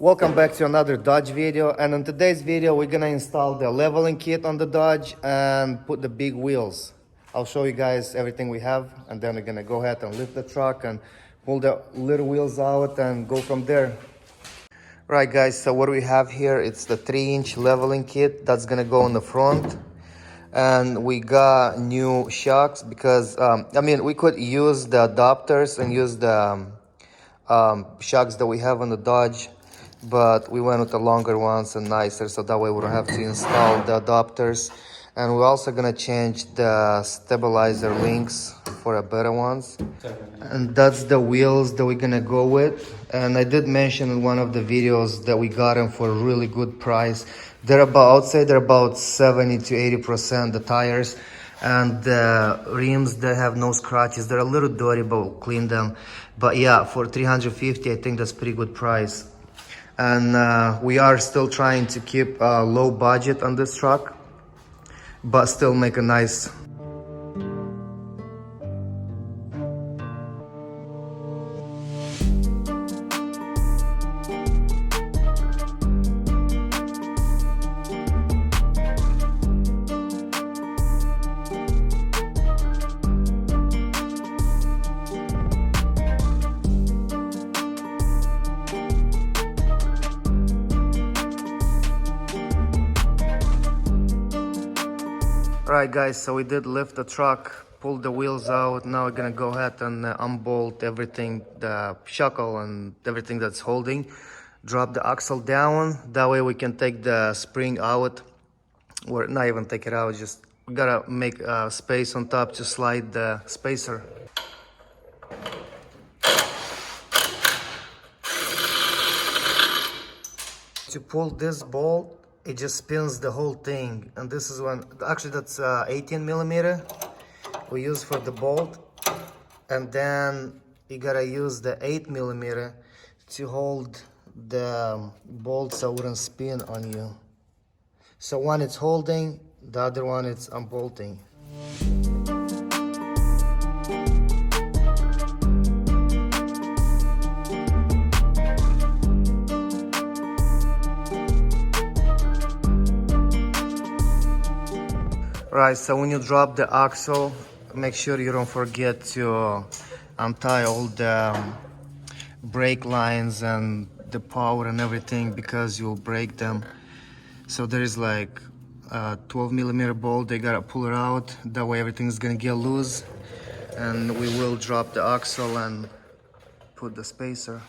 Welcome back to another Dodge video, and in today's video we're gonna install the leveling kit on the Dodge and put the big wheels. I'll show you guys everything we have, and then we're gonna go ahead and lift the truck and pull the little wheels out and go from there. Right guys, so what we have here, it's the 3-inch leveling kit that's gonna go on the front. And we got new shocks because we could use the adapters and use the shocks that we have on the Dodge, but we went with the longer ones and nicer, so that way we don't have to install the adapters. And we're also gonna change the stabilizer links for a better ones. And that's the wheels that we're gonna go with. And I did mention in one of the videos that we got them for a really good price. They're about, I'd say they're about 70 to 80% the tires, and the rims, they have no scratches. They're a little dirty, but we'll clean them. But yeah, for 350, I think that's pretty good price. And we are still trying to keep a low budget on this truck, but still make a nice. Alright guys, so we did lift the truck, pulled the wheels out. Now we're gonna go ahead and unbolt everything, the shackle and everything that's holding. Drop the axle down, that way we can take the spring out, or not even take it out, just we gotta make a space on top to slide the spacer. To pull this bolt, it just spins the whole thing, and this is one, actually that's 18 millimeter we use for the bolt, and then you gotta use the 8 millimeter to hold the bolt so it wouldn't spin on you. So one it's holding, the other one it's unbolting. Right, so when you drop the axle, make sure you don't forget to untie all the brake lines and the power and everything, because you'll break them. So there is like a 12 millimeter bolt, they gotta pull it out, that way everything's gonna get loose. And we will drop the axle and put the spacer.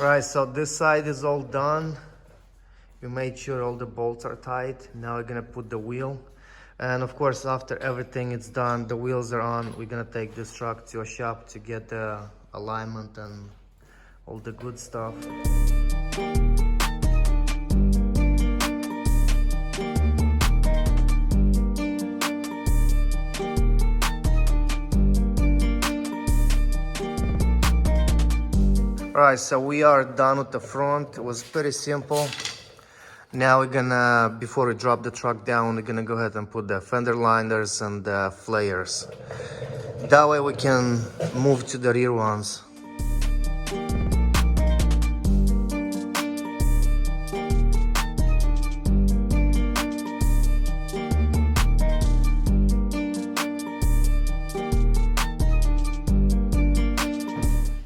Right, so this side is all done. We made sure all the bolts are tight. Now we're gonna put the wheel. And of course, after everything is done, the wheels are on, we're gonna take this truck to a shop to get the alignment and all the good stuff. Alright, so we are done with the front. It was pretty simple. Now we're gonna, before we drop the truck down, we're gonna go ahead and put the fender liners and the flares. That way we can move to the rear ones.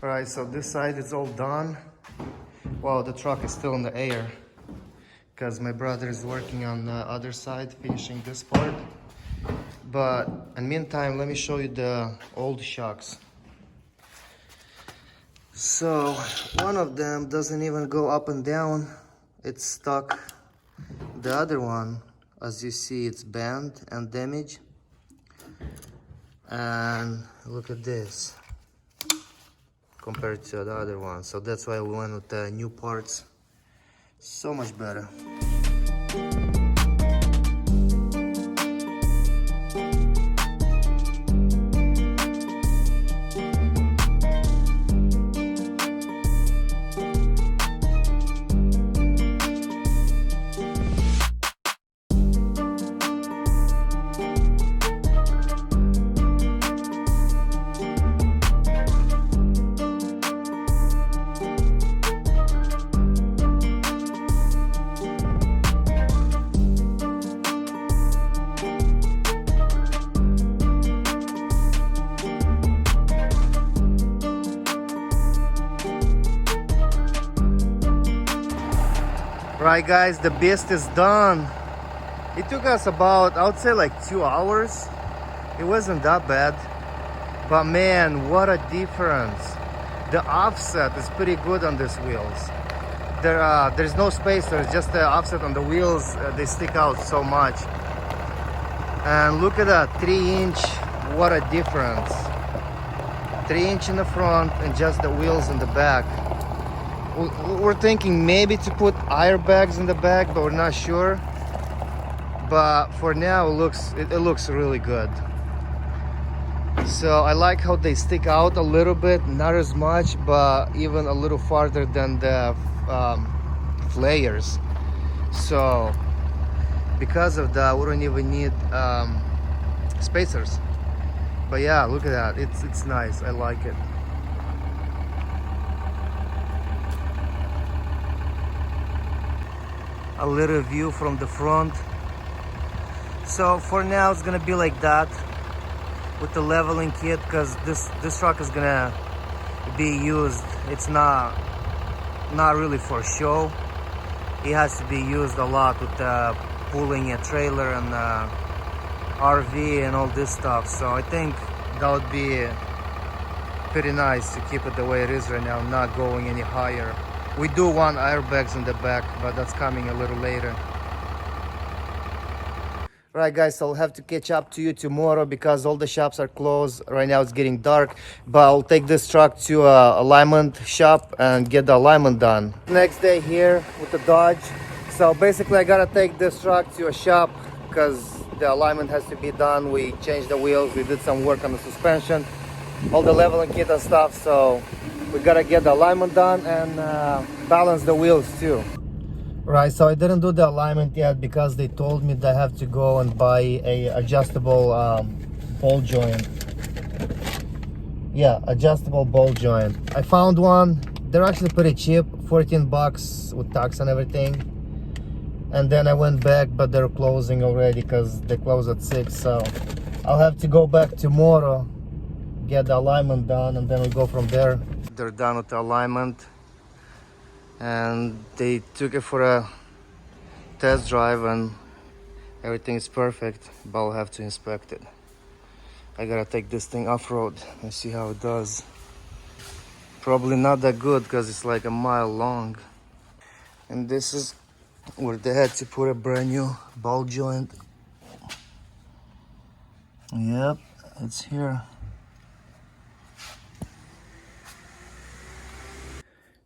Alright, so this side is all done. Wow, the truck is still in the air because my brother is working on the other side, finishing this part. But in the meantime, let me show you the old shocks. So one of them doesn't even go up and down, it's stuck. The other one, as you see, it's bent and damaged. And look at this compared to the other one. So that's why we went with the new parts. So much better. Right guys, the beast is done. It took us about, I would say like 2 hours. It wasn't that bad, but man, what a difference. The offset is pretty good on these wheels. There's no spacer, it's just the offset on the wheels. They stick out so much. And look at that, 3-inch, what a difference. 3-inch in the front and just the wheels in the back. We're thinking maybe to put airbags in the back, but we're not sure. But for now, it looks really good. So I like how they stick out a little bit, not as much, but even a little farther than the flares. So because of that, we don't even need spacers. But yeah, look at that. It's nice. I like it. A little view from the front. So for now it's gonna be like that with the leveling kit, because this truck is gonna be used. It's not really for show. It has to be used a lot with pulling a trailer and RV and all this stuff. So I think that would be pretty nice to keep it the way it is right now, not going any higher. We do want airbags in the back, but that's coming a little later. Right guys, so I'll have to catch up to you tomorrow because all the shops are closed. Right now it's getting dark, but I'll take this truck to a alignment shop and get the alignment done. Next day here with the Dodge. So basically I gotta take this truck to a shop because the alignment has to be done. We changed the wheels, we did some work on the suspension, all the leveling kit and stuff. So we gotta get the alignment done and balance the wheels too. Right, so I didn't do the alignment yet because they told me that I have to go and buy a adjustable ball joint. Yeah, adjustable ball joint. I found one. They're actually pretty cheap, 14 bucks with tax and everything. And then I went back, but they're closing already because they close at 6. So I'll have to go back tomorrow, get the alignment done, and then we go from there. They're done with the alignment and they took it for a test drive and everything is perfect, but I'll have to inspect it. I gotta take this thing off-road and see how it does. Probably not that good because it's like a mile long. And this is where they had to put a brand new ball joint. Yep, it's here.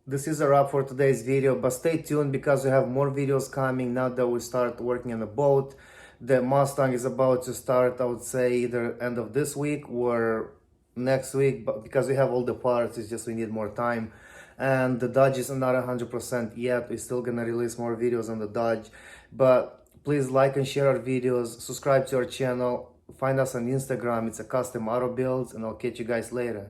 This is a wrap for today's video, but stay tuned because we have more videos coming now that we start working on the boat. The Mustang is about to start, I would say, either end of this week or next week, but because we have all the parts, it's just we need more time. and the Dodge is not 100% yet. We're still gonna release more videos on the Dodge, but please like and share our videos, subscribe to our channel, find us on Instagram. It's a custom auto builds, and I'll catch you guys later.